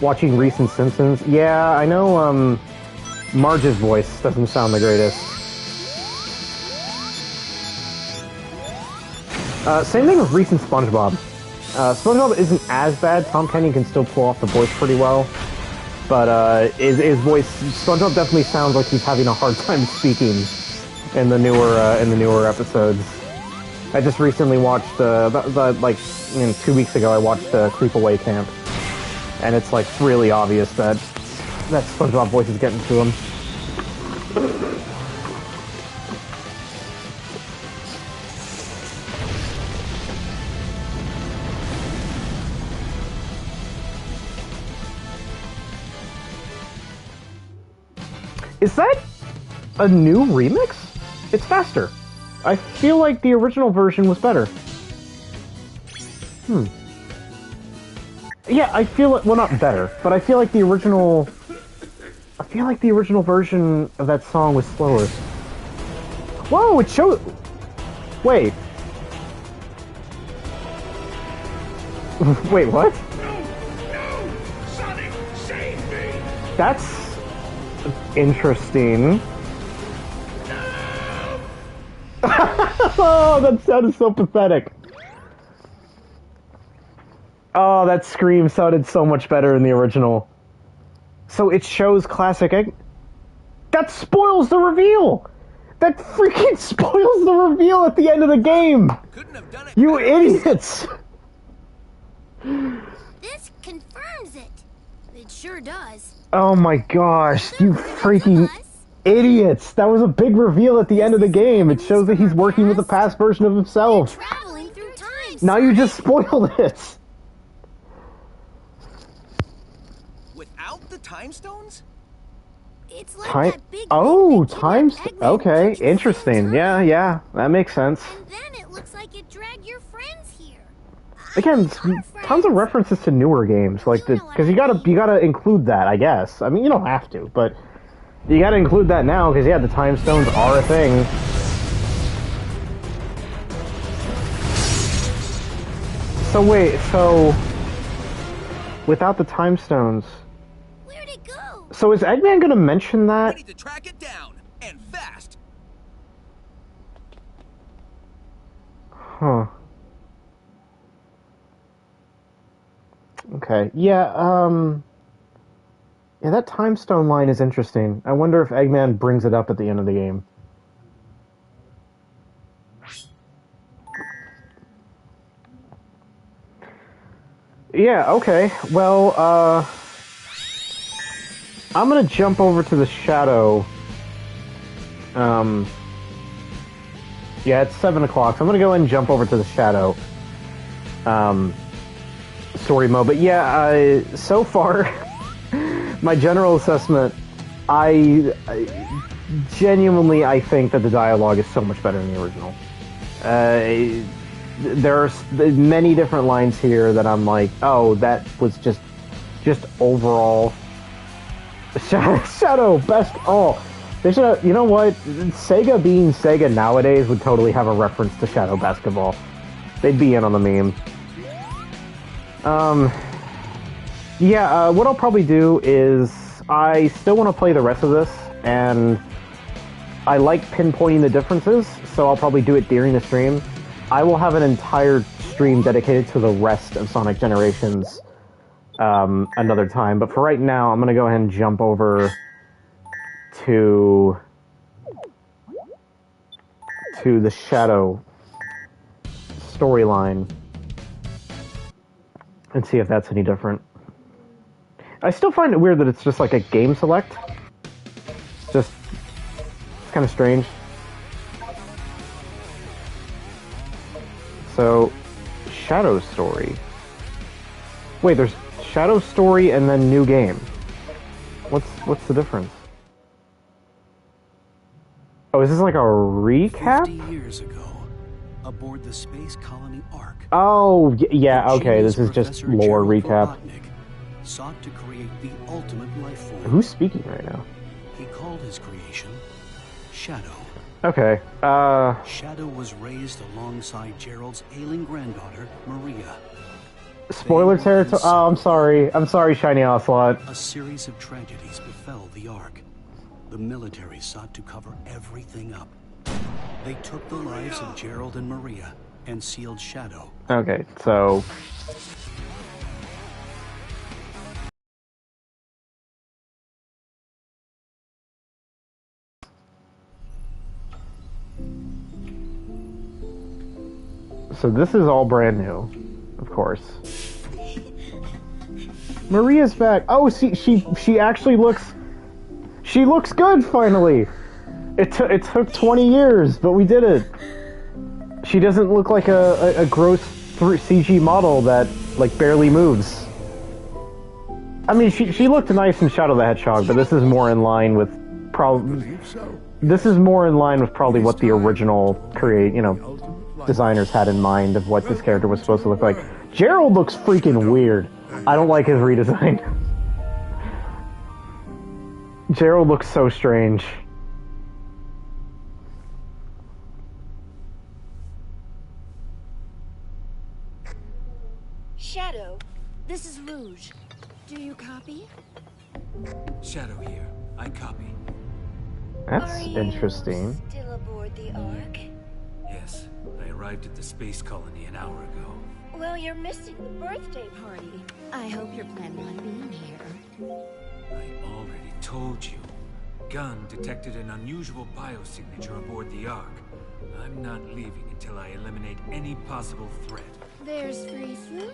S1: Watching recent Simpsons, yeah, I know, Marge's voice doesn't sound the greatest. Same thing with recent SpongeBob. SpongeBob isn't as bad. Tom Kenny can still pull off the voice pretty well. But, his voice, SpongeBob definitely sounds like he's having a hard time speaking in the newer episodes. I just recently watched, like, 2 weeks ago, I watched Creepaway Camp. And it's, like, really obvious that SpongeBob voice is getting to him. Is that a new remix? It's faster. I feel like the original version was better. Yeah, I feel it. Well, not better, but I feel like the original. I feel like the original version of that song was slower. Whoa! It showed. Wait. Wait, what?
S5: No! Sonic, save me!
S1: That's interesting.
S5: No!
S1: Oh, that sounded so pathetic. Oh, that scream sounded so much better in the original. So it shows classic Egg... That spoils the reveal! That freaking spoils the reveal at the end of the game!
S3: Couldn't have done it.
S1: You
S3: better.
S1: idiots!
S2: This confirms it. It sure does.
S1: Oh my gosh, you freaking
S2: Us?
S1: idiots! That was a big reveal at the end of the game. It shows that he's working with the past version of himself.
S2: Traveling through time.
S1: Now you just spoiled it.
S3: Without the time stones?
S2: It's like
S1: Time.
S2: that big
S1: Oh,
S2: thing that
S1: time.
S2: kidnapped Eggman
S1: Okay,
S2: kept you frozen
S1: interesting.
S2: time.
S1: Yeah, that makes sense.
S2: And then it looks like it dragged your friends here.
S1: Again,
S2: Our
S1: tons of
S2: friends.
S1: references to newer games, like
S2: You know
S1: because
S2: what I
S1: you gotta include that, I guess. I mean, you don't have to, but you gotta include that now because yeah, the time stones are a thing. So wait, so without the time stones,
S2: Where'd it go?
S1: so is Eggman gonna mention
S3: We
S1: that?
S3: need to track it down, and fast.
S1: Huh. Okay. Yeah, yeah, that time stone line is interesting. I wonder if Eggman brings it up at the end of the game. Yeah, okay. Well, I'm gonna jump over to the Shadow. Yeah, it's 7 o'clock, so I'm gonna go ahead and jump over to the Shadow. Story mode. But yeah, so far, my general assessment, I genuinely, I think that the dialogue is so much better than the original. There's many different lines here that I'm like, oh, that was just overall Shadow best. Oh, they should have, you know what? Sega being Sega nowadays would totally have a reference to Shadow Basketball. They'd be in on the meme. Yeah, what I'll probably do is I still want to play the rest of this, and I like pinpointing the differences, so I'll probably do it during the stream. I will have an entire stream dedicated to the rest of Sonic Generations another time, but for right now, I'm going to go ahead and jump over to the Shadow storyline and see if that's any different. I still find it weird that it's just like a game select. Just, it's kind of strange. So, Shadow Story. Wait, there's Shadow Story and then new game. What's the difference? Oh, is this like a recap?
S6: 50 years ago, aboard the space colony Ark.
S1: Oh, yeah, okay,
S6: genius
S1: this is just
S6: Professor
S1: lore
S6: Gerald
S1: recap.
S6: Robotnik sought to create the ultimate life form.
S1: Who's speaking right now?
S6: He called his creation Shadow.
S1: Okay,
S6: Shadow was raised alongside Gerald's ailing granddaughter, Maria.
S1: spoiler territory. Oh, I'm sorry, Shiny Ocelot.
S6: A series of tragedies befell the Ark. The military sought to cover everything up. They took the lives of Gerald and Maria and sealed Shadow.
S1: Okay, so this is all brand new, of course. Maria's back. Oh, see, she actually looks. She looks good finally. It took 20 years, but we did it. She doesn't look like a gross CG model that like barely moves. I mean, she looked nice in Shadow the Hedgehog, but this is more in line with probably. This is more in line with probably what the original designers had in mind of what this character was supposed to look like. Gerald looks freaking weird. I don't like his redesign. Gerald looks so strange.
S7: Shadow, this is Rouge. Do you copy?
S6: Shadow here. I copy.
S1: That's
S7: Are you
S1: interesting.
S7: still aboard the Ark?
S6: Yes, I arrived at the space colony an hour ago.
S7: Well, you're missing the birthday party. I hope you're planning on being here.
S6: I already told you.
S8: gun detected an unusual biosignature aboard the Ark. I'm not leaving until I eliminate any possible threat.
S7: There's free food.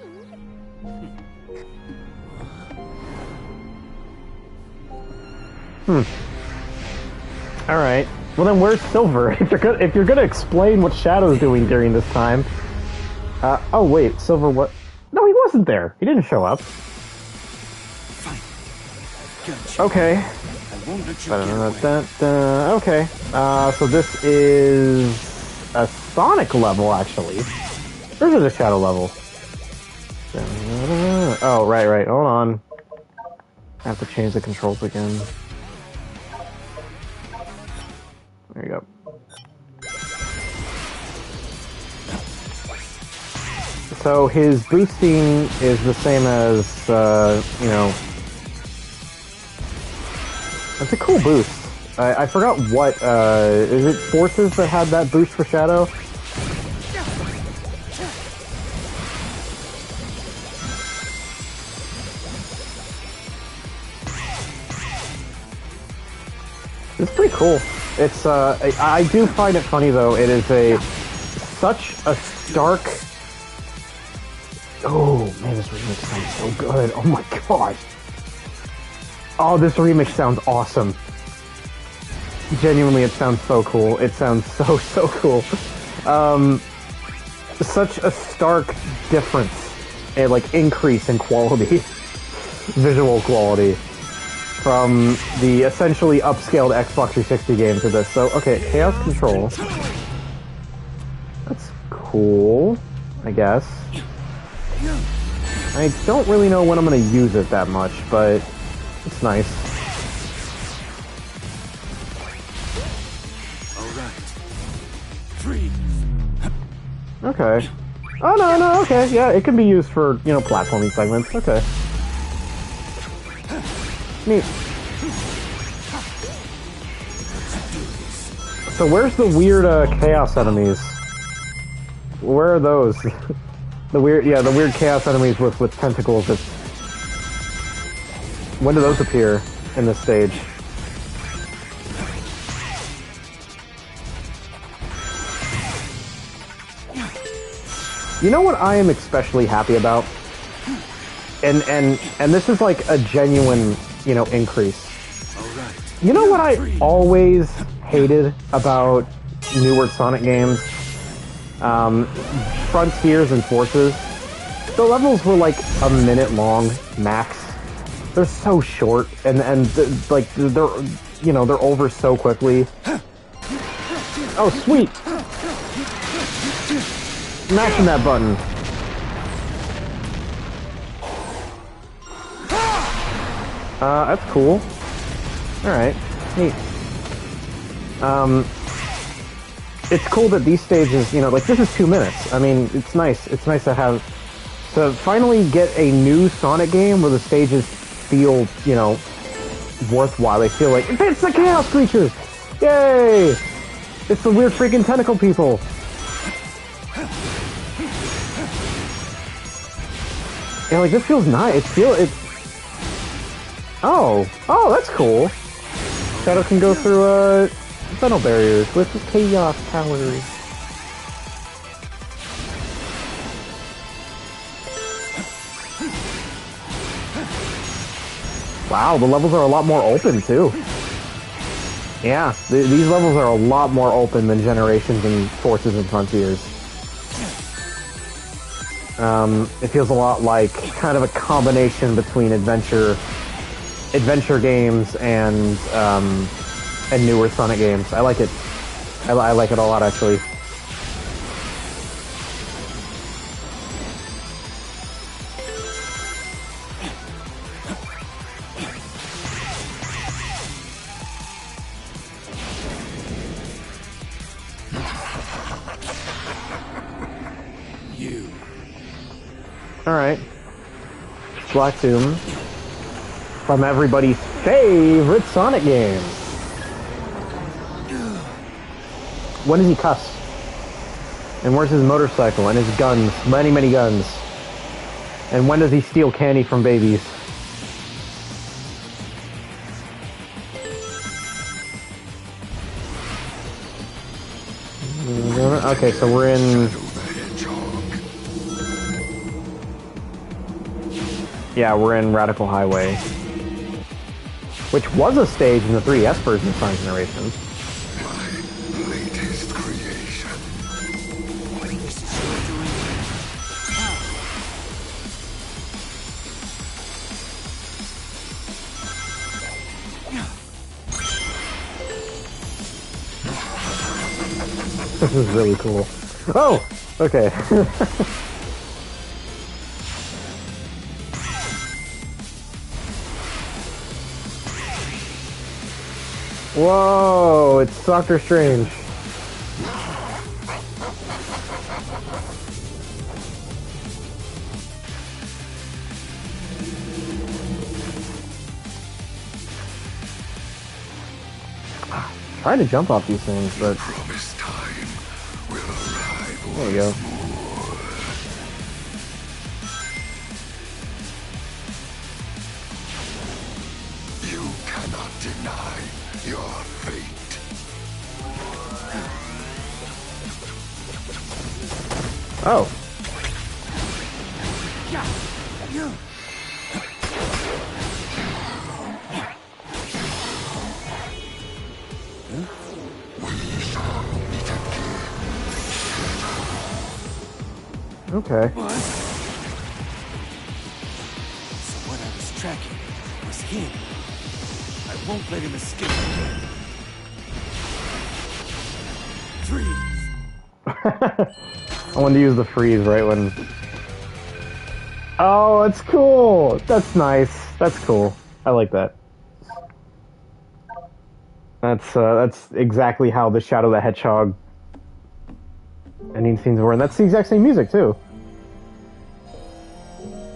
S1: All right. Well, then where's Silver? If you're gonna explain what Shadow's doing during this time. Oh wait, Silver what? No, he wasn't there. He didn't show up.
S6: Fine. Gotcha.
S1: Okay.
S6: I won't let you get away.
S1: Okay. So this is a Sonic level, actually. Or is it a Shadow level? Oh, right. Hold on. I have to change the controls again. There you go. So his boosting is the same as, you know... It's a cool boost. I forgot what, is it Forces that had that boost for Shadow? It's pretty cool. It's, I do find it funny though, it is such a stark... Oh, man, this remix sounds so good. Oh my god. Oh, this remix sounds awesome. Genuinely, it sounds so cool. It sounds so cool. Such a stark difference, and like increase in quality, visual quality, from the essentially upscaled Xbox 360 game to this. So, okay, Chaos Control. That's cool, I guess. I don't really know when I'm going to use it that much, but it's nice.
S6: Alright. Freeze.
S1: Okay. Oh, no, okay. Yeah, it can be used for, you know, platforming segments. Okay. Neat. So where's the weird, chaos enemies? Where are those? The weird chaos enemies with tentacles that... When do those appear in this stage? You know what I am especially happy about? And this is like a genuine, you know, increase. You know what I always hated about newer Sonic games? Frontiers and Forces. The levels were like a minute long, max. They're so short, and like they're, you know, they're over so quickly. Oh, sweet! Mashing that button. That's cool. Alright, neat. It's cool that these stages, you know, like this is 2 minutes. I mean, it's nice. It's nice to finally get a new Sonic game where the stages feel, you know, worthwhile. They feel like, it's the Chaos Creatures! Yay! It's the weird freaking tentacle people! Yeah, like this feels nice. Oh, that's cool. Shadow can go through, tunnel barriers with chaos powers. Wow, the levels are a lot more open, too. Yeah, these levels are a lot more open than Generations and Forces and Frontiers. It feels a lot like kind of a combination between adventure games and newer Sonic games. I like it. I like it a lot, actually. Alright. Splatoon. From everybody's favorite Sonic game. When does he cuss? And where's his motorcycle and his guns? Many guns. And when does he steal candy from babies? Okay, so we're in... Yeah, we're in Radical Highway. Which was a stage in the 3DS version of Sonic Generations.
S9: My latest creation.
S8: This is your doing.
S1: This is really cool. Oh! Okay. Whoa! It's Doctor Strange. Trying to jump off these things, but...
S9: Promised time will arrive.
S1: There you go.
S9: You cannot deny your fate.
S1: Oh. Okay.
S8: So what I was tracking was him. I won't let him escape again. Freeze!
S1: I wanted to use the freeze right when... Oh, that's cool! That's nice. That's cool. I like that. That's exactly how the Shadow the Hedgehog ending scenes were, and that's the exact same music, too.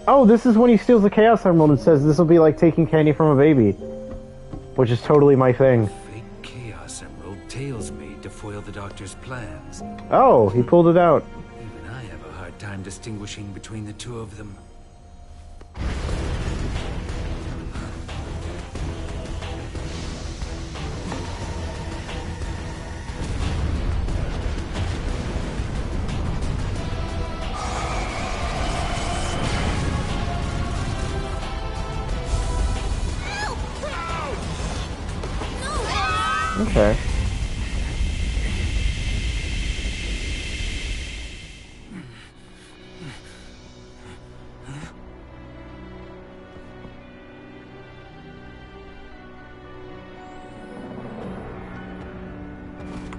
S1: Oh, this is when he steals the Chaos Emerald and says this will be like taking candy from a baby. Which is totally my thing.
S8: Fake Chaos Emerald Tails made to foil the Doctor's plans.
S1: Oh, he pulled it out.
S8: Even I have a hard time distinguishing between the two of them.
S1: Okay.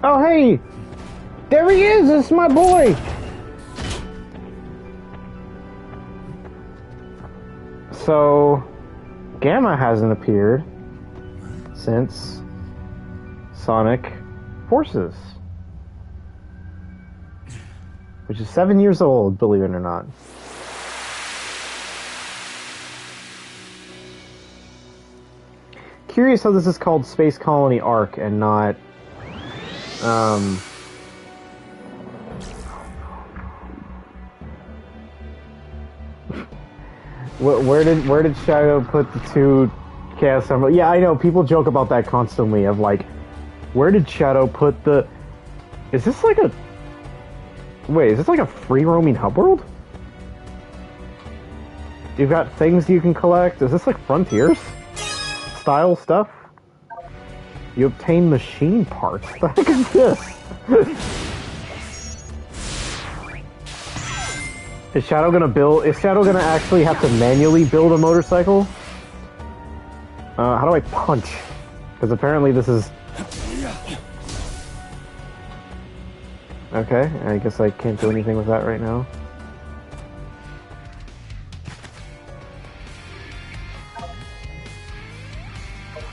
S1: Oh, hey! There he is! It's my boy! So, Gamma hasn't appeared since Sonic Forces, which is 7 years old, believe it or not. Curious how this is called Space Colony Arc and not, where did Shadow put the two Chaos Emeralds? Yeah, I know, people joke about that constantly, of like, where did Shadow put the... Is this like a... Wait, is this like a free-roaming hub world? You've got things you can collect? Is this like Frontiers style stuff? You obtain machine parts? What the heck is this? Is Shadow gonna actually have to manually build a motorcycle? How do I punch? Because apparently this is... Okay, I guess I can't do anything with that right now.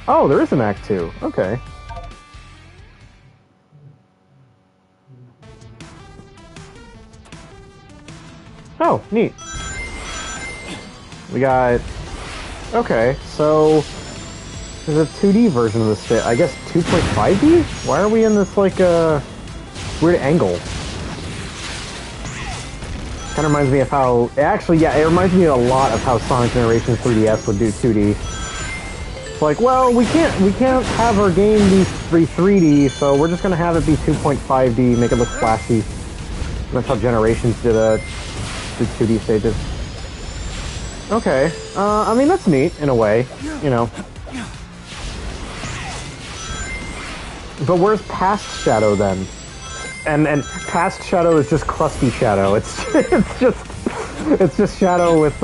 S1: Oh, there is an Act 2. Okay. Oh, neat. We got... Okay, so... There's a 2D version of this bit. I guess 2.5D? Why are we in this, like, weird angle? Kind of reminds me of how... Actually, yeah, it reminds me a lot of how Sonic Generations 3DS would do 2D. It's like, well, we can't have our game be 3D, so we're just gonna have it be 2.5D, make it look flashy. That's how Generations did 2D stages. Okay, I mean that's neat in a way, you know. But where's Past Shadow then? And Past Shadow is just crusty Shadow. It's just Shadow with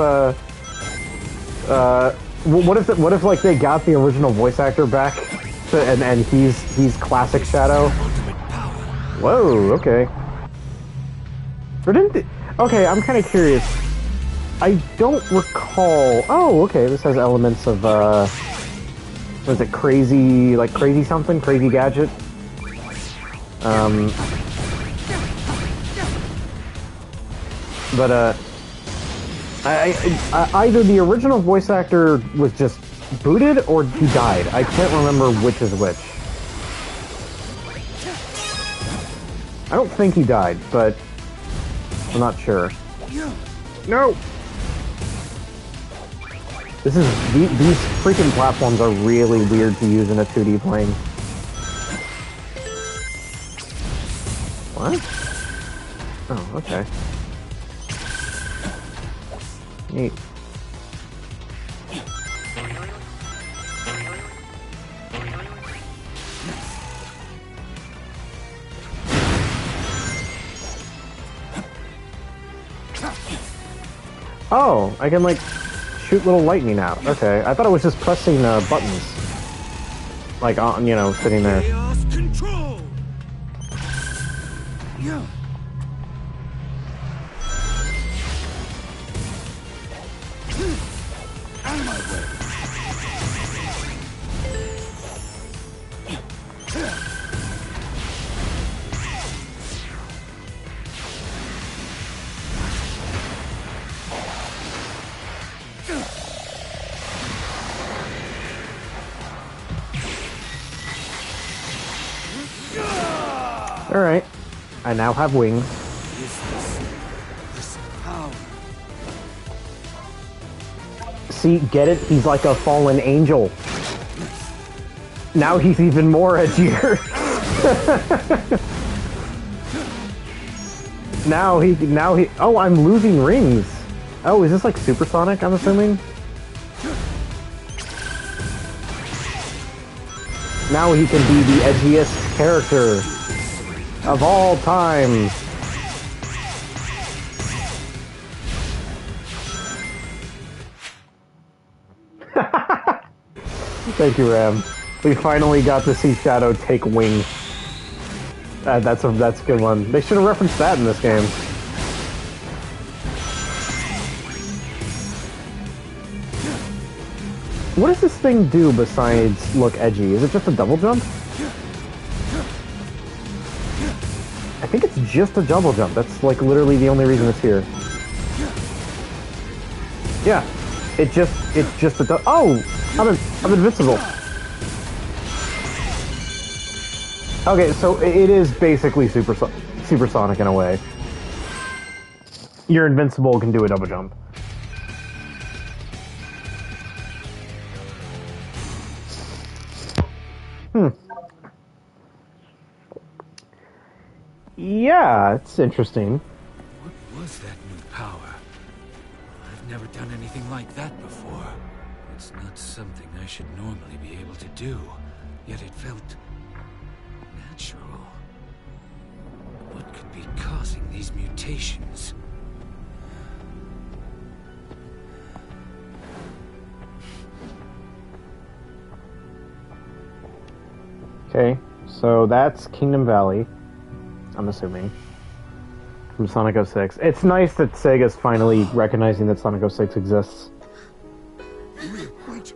S1: what if like they got the original voice actor back and he's classic Shadow? Whoa, okay. Or didn't they, okay, I'm kind of curious. I don't recall. Oh, okay, this has elements of was it crazy, like crazy something, crazy gadget? But either the original voice actor was just booted or he died. I can't remember which is which. I don't think he died, but I'm not sure. No. These freaking platforms are really weird to use in a 2D plane. What? Oh, okay. Neat. Oh, I can like shoot little lightning out. Okay, I thought it was just pressing buttons. Like on, you know, sitting there.
S8: Chaos control. Yeah. Out of my way.
S1: Alright. I now have wings.
S8: This power.
S1: See, get it? He's like a fallen angel. Now he's even more edgier. now he oh, I'm losing rings. Oh, is this like supersonic, I'm assuming? Now he can be the edgiest character of all time. Thank you, Ram. We finally got to see Shadow take wings. That's a good one. They should have referenced that in this game. What does this thing do besides look edgy? Is it just a double jump? I think it's just a double jump. That's like literally the only reason it's here. Yeah, it's just a oh, I'm invincible. Okay, so it is basically supersonic in a way. You're invincible, can do a double jump. Yeah, it's interesting.
S8: What was that new power? I've never done anything like that before. It's not something I should normally be able to do, yet it felt natural. What could be causing these mutations?
S1: Okay, so that's Kingdom Valley, I'm assuming, from Sonic 06. It's nice that Sega's finally recognizing that Sonic 06 exists.
S9: Wait.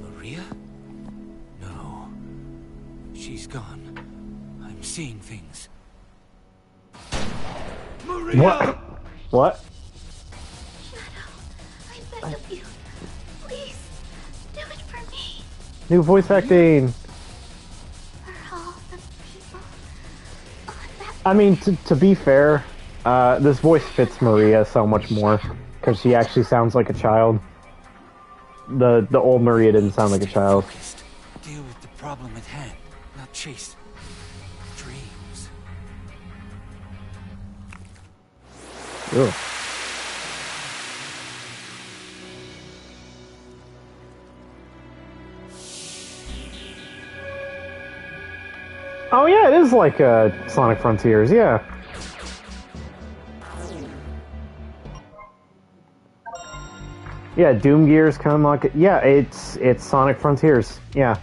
S8: Maria? No. She's gone. I'm seeing things. Maria!
S1: What? What?
S2: Shadow, I beg of you. Please, do it for me.
S1: New voice acting! I mean, to be fair, this voice fits Maria so much more because she actually sounds like a child. The old Maria didn't sound like a child.
S8: Deal with the problem at hand, not chase dreams.
S1: Ugh. Oh yeah, it is like Sonic Frontiers, yeah. Yeah, Doom Gears can unlock it. Yeah, it's Sonic Frontiers. Yeah.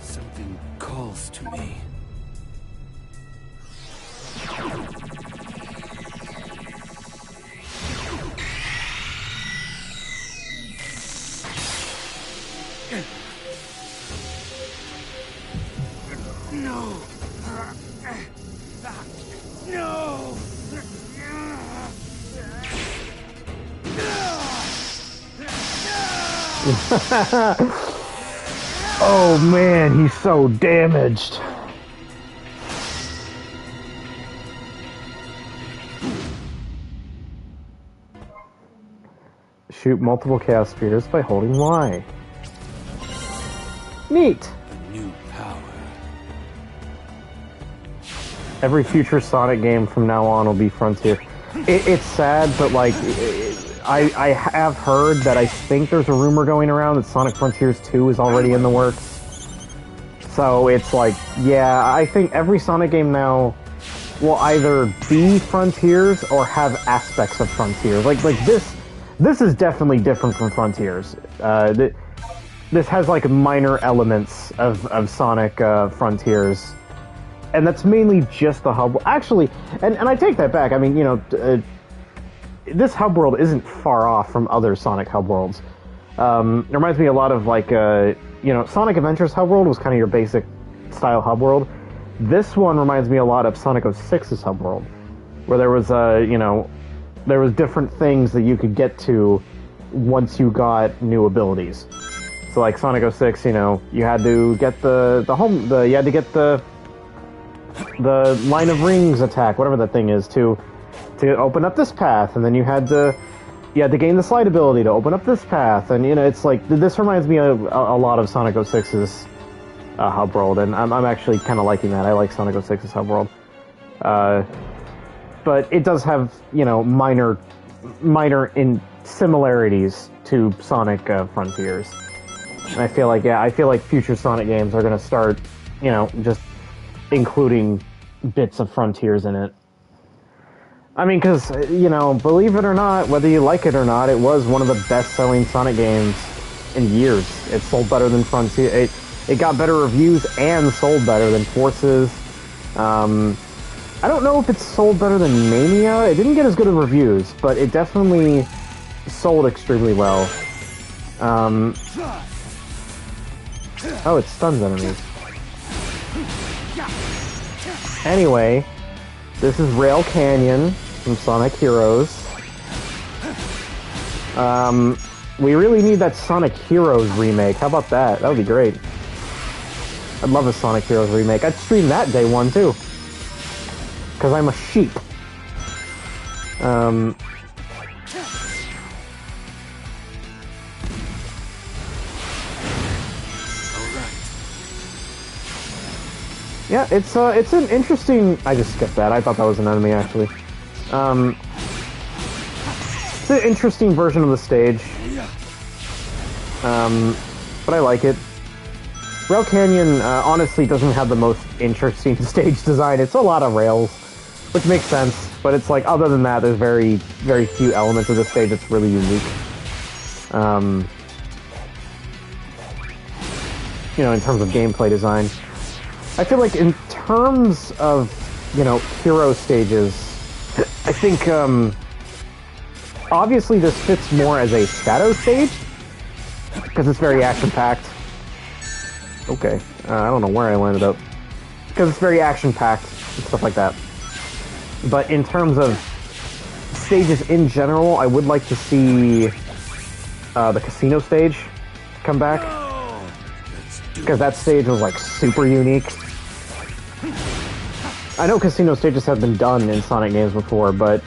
S8: Something calls to me.
S4: No! No!
S1: Oh man, he's so damaged. Shoot multiple Chaos Spheres by holding Y. Neat!
S8: A new power.
S1: Every future Sonic game from now on will be Frontier. It's sad, but like, I have heard that I think there's a rumor going around that Sonic Frontiers 2 is already in the works. So it's like, yeah, I think every Sonic game now will either be Frontiers or have aspects of Frontiers. Like this is definitely different from Frontiers. This has like minor elements of Sonic Frontiers. And that's mainly just the hub. Actually, and I take that back. I mean, you know, this hub world isn't far off from other Sonic hub worlds. It reminds me a lot of like, you know, Sonic Adventures hub world was kind of your basic style hub world. This one reminds me a lot of Sonic 06's hub world, where there was, you know, there was different things that you could get to once you got new abilities. So like Sonic 06, you know, you had to get you had to get the line of rings attack, whatever that thing is, to open up this path, and then you had to gain the slide ability to open up this path, and you know, it's like, this reminds me of a lot of Sonic 06's hub world, and I'm actually kind of liking that. I like Sonic 06's hub world, but it does have, you know, minor in similarities to Sonic Frontiers, and I feel like future Sonic games are going to start, you know, just including bits of Frontiers in it. I mean, because, you know, believe it or not, whether you like it or not, it was one of the best-selling Sonic games in years. It sold better than Frontier. It got better reviews and sold better than Forces. I don't know if it sold better than Mania. It didn't get as good of reviews, but it definitely sold extremely well. Oh, it stuns enemies. Anyway, this is Rail Canyon from Sonic Heroes. We really need that Sonic Heroes remake. How about that? That would be great. I'd love a Sonic Heroes remake. I'd stream that day one too. Because I'm a sheep. Yeah, it's an interesting. I just skipped that. I thought that was an enemy actually. It's an interesting version of the stage. But I like it. Rail Canyon honestly doesn't have the most interesting stage design. It's a lot of rails, which makes sense. But it's like, other than that, there's very, very few elements of the stage that's really unique. You know, in terms of gameplay design. I feel like in terms of, you know, hero stages, I think, obviously this fits more as a Shadow stage, because it's very action-packed. Okay, I don't know where I landed up. Because it's very action-packed and stuff like that. But in terms of stages in general, I would like to see the casino stage come back. Because that stage was, like, super unique. I know casino stages have been done in Sonic games before, but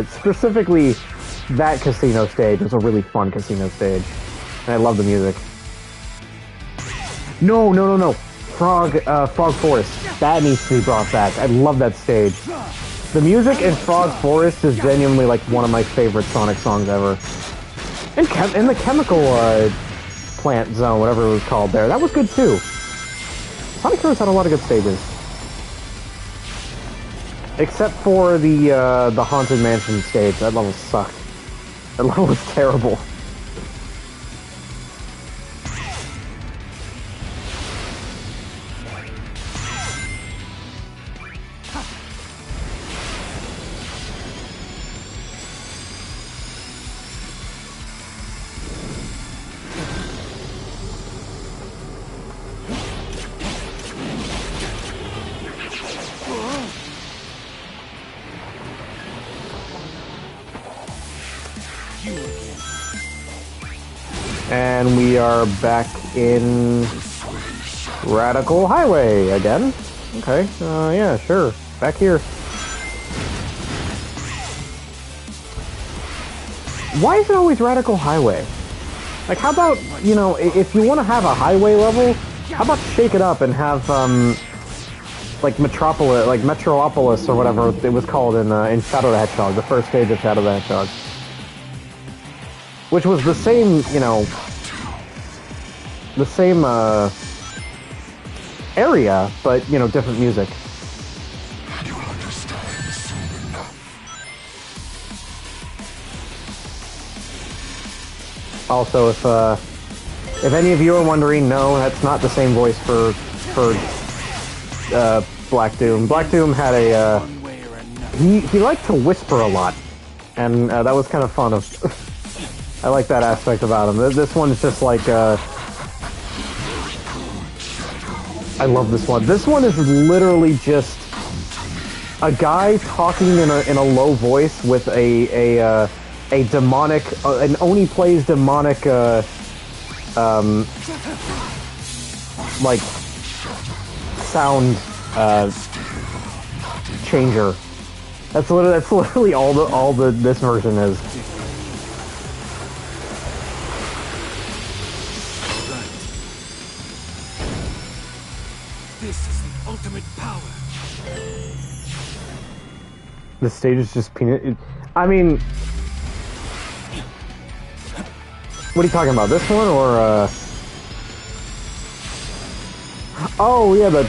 S1: specifically that casino stage was a really fun casino stage. And I love the music. No. Frog Forest. That needs to be brought back. I love that stage. The music in Frog Forest is genuinely like one of my favorite Sonic songs ever. And the chemical plant zone, whatever it was called there, that was good too. Sonic Heroes had a lot of good stages. Except for the Haunted Mansion stage. That level sucked. That level was terrible. And we are back in Radical Highway again. Okay, yeah, sure. Back here. Why is it always Radical Highway? Like, how about, you know, if you want to have a highway level, how about shake it up and have, like Metropolis, like Metropolis or whatever it was called in Shadow the Hedgehog, the first stage of Shadow the Hedgehog. Which was the same, you know, the same, area, but, you know, different music.
S9: You'll understand soon enough.
S1: Also, if any of you are wondering, no, that's not the same voice for Black Doom. Black Doom had a, he liked to whisper a lot, and that was kind of fun. I like that aspect about him. This one's just like, I love this one. This one is literally just a guy talking in a low voice with a demonic, an Oni plays demonic, like sound changer. That's literally all this version is.
S8: This is the ultimate power.
S1: The stage is just peanut. I mean, what are you talking about? This one or? Oh yeah, the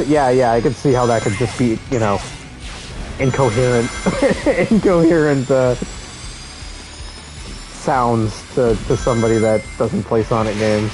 S1: yeah. I could see how that could just be, you know, incoherent, sounds to somebody that doesn't play Sonic games.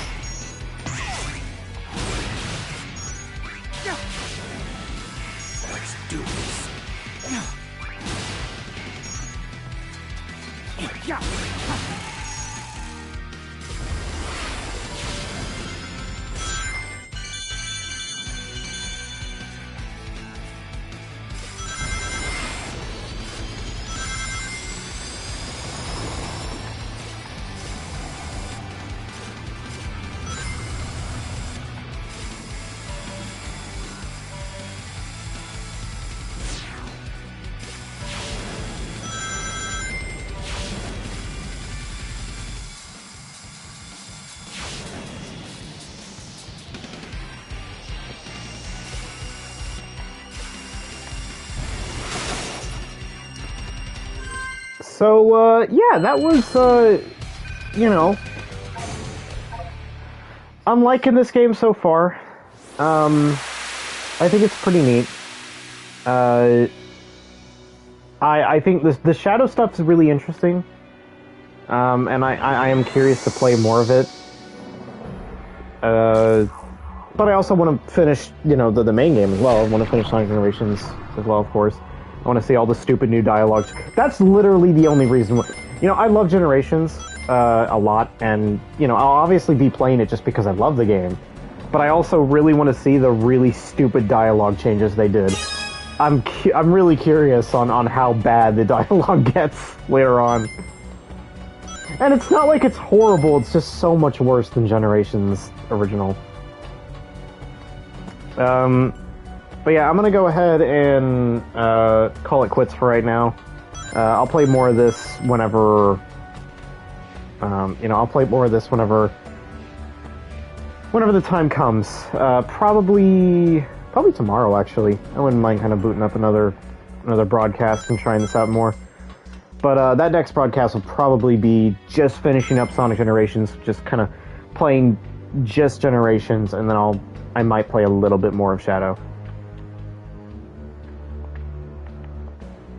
S1: So, yeah, that was, you know, I'm liking this game so far. I think it's pretty neat. I think the Shadow stuff is really interesting. And I am curious to play more of it. But I also want to finish, you know, the main game as well. I want to finish Sonic Generations as well, of course. I want to see all the stupid new dialogues. That's literally the only reason. You know, I love Generations a lot, and, you know, I'll obviously be playing it just because I love the game. But I also really want to see the really stupid dialogue changes they did. I'm really curious on how bad the dialogue gets later on. And it's not like it's horrible, it's just so much worse than Generations original. But yeah, I'm gonna go ahead and call it quits for right now. I'll play more of this whenever. I'll play more of this whenever the time comes. Probably tomorrow, actually. I wouldn't mind kind of booting up another broadcast and trying this out more. But that next broadcast will probably be just finishing up Sonic Generations, just kind of playing just Generations, and then I might play a little bit more of Shadow.